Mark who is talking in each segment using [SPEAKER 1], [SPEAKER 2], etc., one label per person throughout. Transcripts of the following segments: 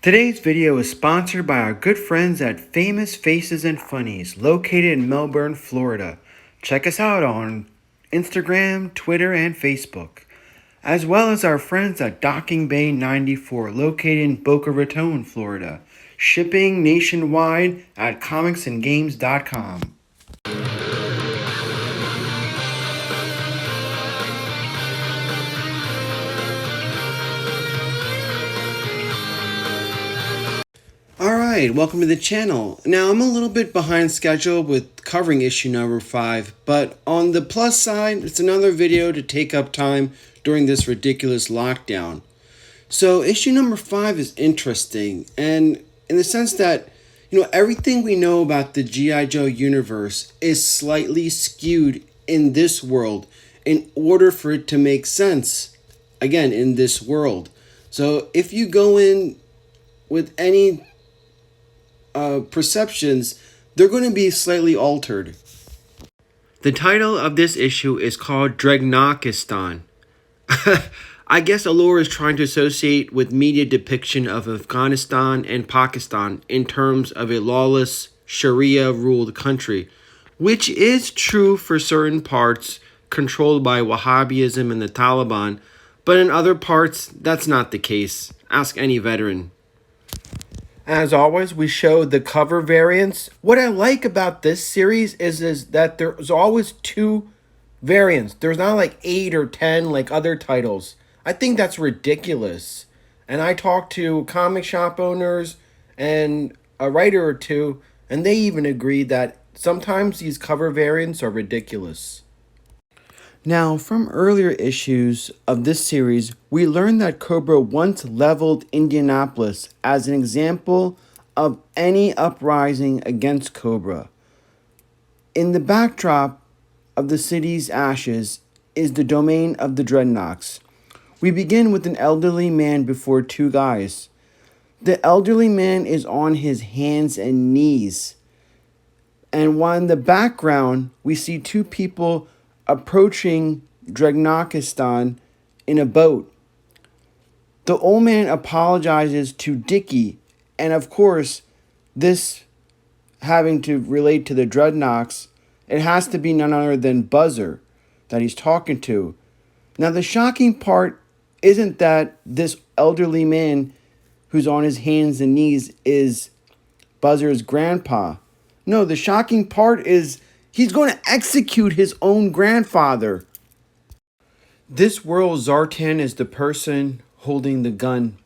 [SPEAKER 1] Today's video is sponsored by our good friends at Famous Faces and Funnies, located in Melbourne, Florida. Check us out on Instagram, Twitter, and Facebook, as well as our friends at Docking Bay 94, located in Boca Raton, Florida. Shipping nationwide at comicsandgames.com. Alright, welcome to the channel. Now, I'm a little bit behind schedule with covering issue number 5, but on the plus side, it's another video to take up time during this ridiculous lockdown. So, issue number 5 is interesting, and in the sense that, everything we know about the GIJoe Universe is slightly skewed in this world in order for it to make sense, again, in this world. So, if you go in with any perceptions, they're going to be slightly altered. The title of this issue is called Dreadnokistan. I guess Allur is trying to associate with media depiction of Afghanistan and Pakistan in terms of a lawless, Sharia-ruled country, which is true for certain parts controlled by Wahhabism and the Taliban, but in other parts, that's not the case. Ask any veteran. As always, we show the cover variants. What I like about this series is that there's always 2 variants. There's not like 8 or 10 like other titles. I think that's ridiculous. And I talked to comic shop owners and a writer or two, and they even agree that sometimes these cover variants are ridiculous. Now, from earlier issues of this series, we learned that Cobra once leveled Indianapolis as an example of any uprising against Cobra. In the backdrop of the city's ashes is the domain of the Dreadnoks. We begin with an elderly man before 2 guys. The elderly man is on his hands and knees. And while in the background, we see 2 people approaching Dreadnokistan in a boat. The old man apologizes to Dickie, and of course, this having to relate to the Dreadnoks, it has to be none other than Buzzer that he's talking to. Now, the shocking part isn't that this elderly man who's on his hands and knees is Buzzer's grandpa. No, the shocking part is he's going to execute his own grandfather. This world, Zartan is the person holding the gun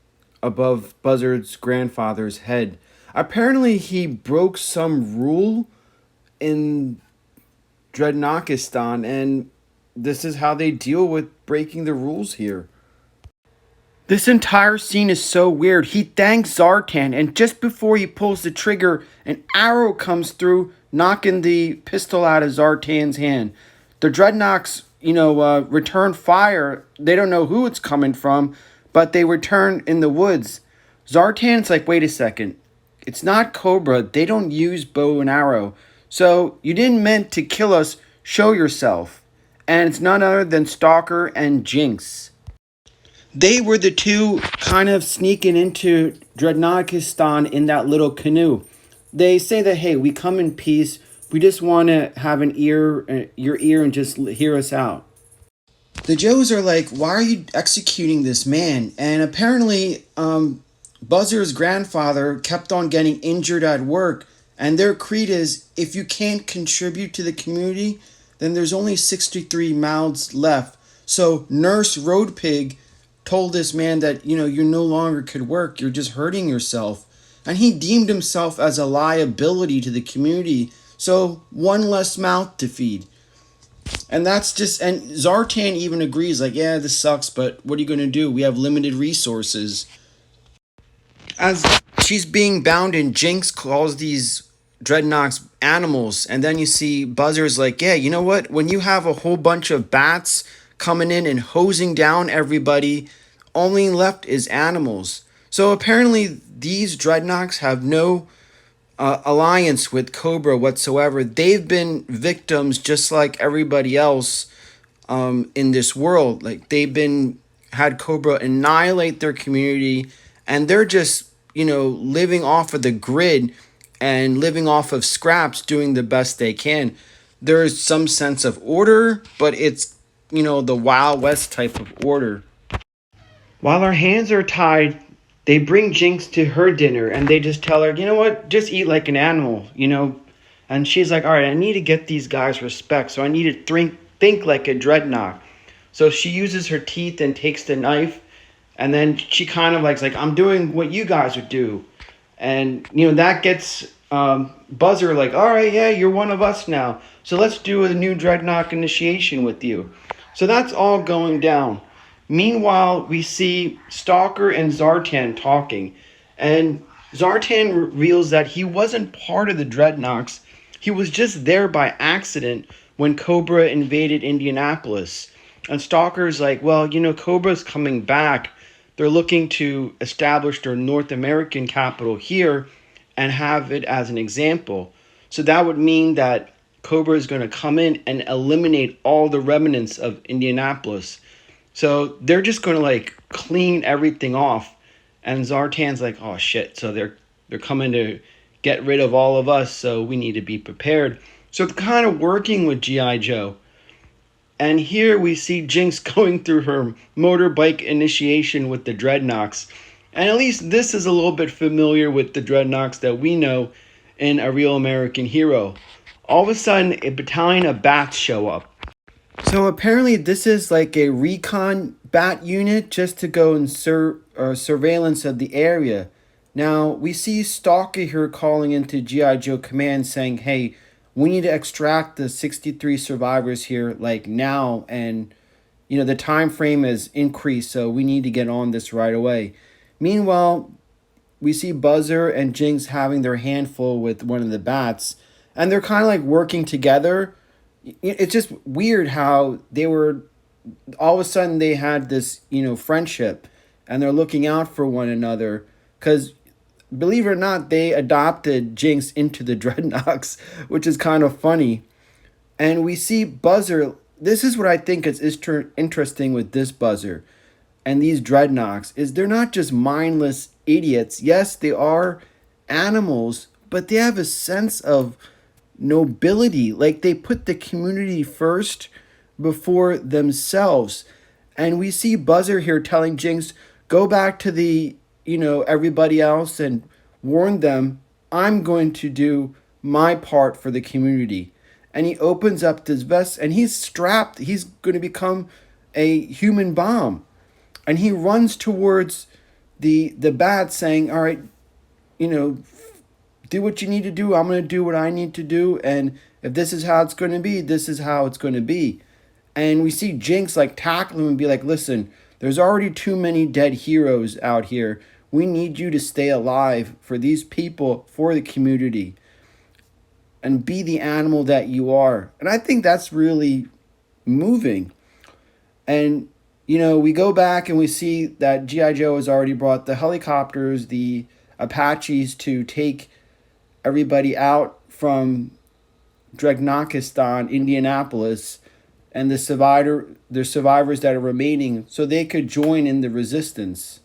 [SPEAKER 1] above Buzzard's grandfather's head. Apparently, he broke some rule in Dreadnokistan, and this is how they deal with breaking the rules here. This entire scene is so weird. He thanks Zartan, and just before he pulls the trigger, an arrow comes through, knocking the pistol out of Zartan's hand. The Dreadnoks, return fire. They don't know who it's coming from, but they return in the woods. Zartan's like, wait a second. It's not Cobra. They don't use bow and arrow. So you didn't meant to kill us. Show yourself. And it's none other than Stalker and Jinx. They were the 2 kind of sneaking into Dreadnokistan in that little canoe. They say that, hey, we come in peace. We just want to have your ear and just hear us out. The Joes are like, why are you executing this man? And apparently, Buzzer's grandfather kept on getting injured at work. And their creed is, if you can't contribute to the community, then there's only 63 mouths left. So Nurse Roadpig told this man that, you no longer could work. You're just hurting yourself. And he deemed himself as a liability to the community. So one less mouth to feed. And that's just, and Zartan even agrees, like, yeah, this sucks, but what are you going to do? We have limited resources. As she's being bound, and Jinx calls these Dreadnoks animals. And then you see Buzzer's like, yeah, you know what? When you have a whole bunch of bats coming in and hosing down everybody, only left is animals. So apparently these Dreadnoks have no alliance with Cobra whatsoever. They've been victims just like everybody else in this world. Like, they've had Cobra annihilate their community, and they're just, living off of the grid and living off of scraps, doing the best they can. There's some sense of order, but it's, the Wild West type of order. While our hands are tied, they bring Jinx to her dinner and they just tell her, you know what, just eat like an animal. And she's like, all right, I need to get these guys respect, so I need to think like a dreadnought. So she uses her teeth and takes the knife, and then she kind of like, I'm doing what you guys would do. And, that gets Buzzer like, all right, yeah, you're one of us now. So let's do a new Dreadnok initiation with you. So that's all going down. Meanwhile, we see Stalker and Zartan talking. And Zartan reveals that he wasn't part of the Dreadnoks. He was just there by accident when Cobra invaded Indianapolis. And Stalker's like, well, Cobra's coming back. They're looking to establish their North American capital here and have it as an example. So that would mean that Cobra is going to come in and eliminate all the remnants of Indianapolis. So they're just going to clean everything off. And Zartan's like, oh shit. So they're coming to get rid of all of us. So we need to be prepared. So it's kind of working with G.I. Joe. And here we see Jinx going through her motorbike initiation with the Dreadnoks. And at least this is a little bit familiar with the Dreadnoks that we know in A Real American Hero. All of a sudden, a battalion of bats show up. So apparently this is like a recon bat unit just to go and surveillance of the area. Now, we see Stalker here calling into G.I. Joe Command saying, hey, we need to extract the 63 survivors here now, and the time frame is increased, so we need to get on this right away. Meanwhile, we see Buzzer and Jinx having their handful with one of the bats, and they're kind of working together. It's just weird how they were, all of a sudden they had this, friendship, and they're looking out for one another, because believe it or not, they adopted Jinx into the Dreadnoks, which is kind of funny. And we see Buzzer. This is what I think is interesting with this Buzzer and these Dreadnoks, is they're not just mindless idiots. Yes, they are animals, but they have a sense of nobility. They put the community first before themselves. And we see Buzzer here telling Jinx, go back to the everybody else and warn them, I'm going to do my part for the community. And he opens up his vest and he's strapped. He's going to become a human bomb. And he runs towards the bat saying, all right, do what you need to do. I'm going to do what I need to do. And if this is how it's going to be, this is how it's going to be. And we see Jinx tackle him and be like, listen, there's already too many dead heroes out here. We need you to stay alive for these people, for the community, and be the animal that you are. And I think that's really moving. And, we go back and we see that G.I. Joe has already brought the helicopters, the Apaches, to take everybody out from Dreadnokistan, Indianapolis, and the survivors that are remaining, so they could join in the resistance.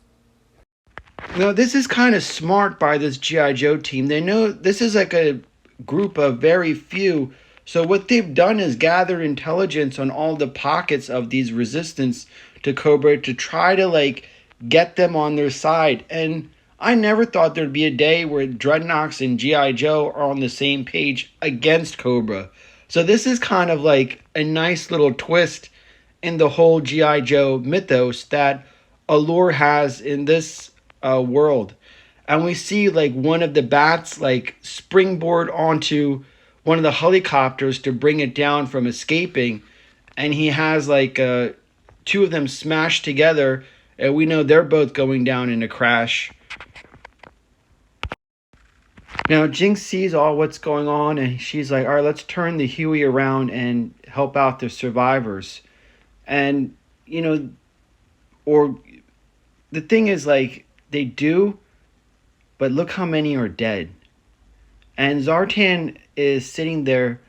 [SPEAKER 1] Now, this is kind of smart by this G.I. Joe team. They know this is a group of very few. So what they've done is gathered intelligence on all the pockets of these resistance to Cobra to try to get them on their side. And I never thought there'd be a day where Dreadnoks and G.I. Joe are on the same page against Cobra. So this is kind of a nice little twist in the whole G.I. Joe mythos that Allur has in this world. And we see one of the bats springboard onto one of the helicopters to bring it down from escaping, and he has two of them smashed together, and we know they're both going down in a crash. Now Jinx sees all what's going on, and she's like, all right, let's turn the Huey around and help out the survivors. And or the thing is they do, but look how many are dead. And Zartan is sitting there,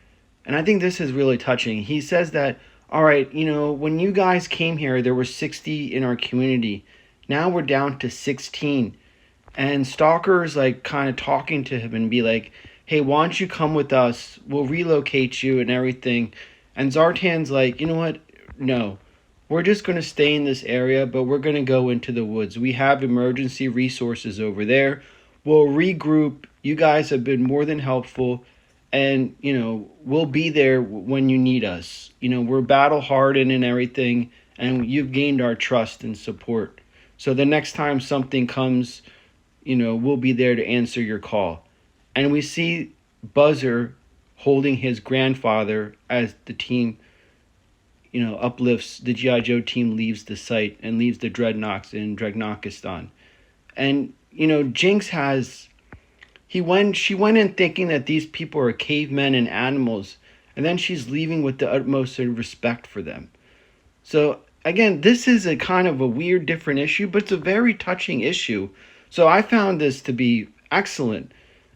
[SPEAKER 1] and I think this is really touching. He says that, all right, when you guys came here, there were 60 in our community. Now we're down to 16. And Stalker's like kind of talking to him and be like, hey, why don't you come with us? We'll relocate you and everything. And Zartan's like, you know what? No. We're just going to stay in this area, but we're going to go into the woods. We have emergency resources over there. We'll regroup. You guys have been more than helpful. And, we'll be there when you need us. We're battle hardened and everything. And you've gained our trust and support. So the next time something comes, we'll be there to answer your call. And we see Buzzer holding his grandfather as the team, uplifts, the G.I. Joe team leaves the site and leaves the Dreadnoks in Dreadnokistan. And, Jinx she went in thinking that these people are cavemen and animals, and then she's leaving with the utmost respect for them. So, again, this is a kind of a weird, different issue, but it's a very touching issue. So I found this to be excellent.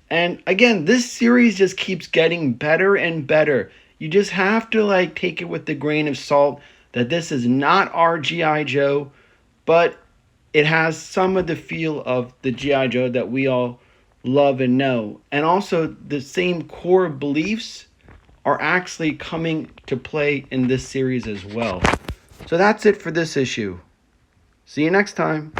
[SPEAKER 1] And again, this series just keeps getting better and better. You just have to take it with the grain of salt that this is not our G.I. Joe, but it has some of the feel of the G.I. Joe that we all love and know. And also the same core beliefs are actually coming to play in this series as well. So that's it for this issue. See you next time.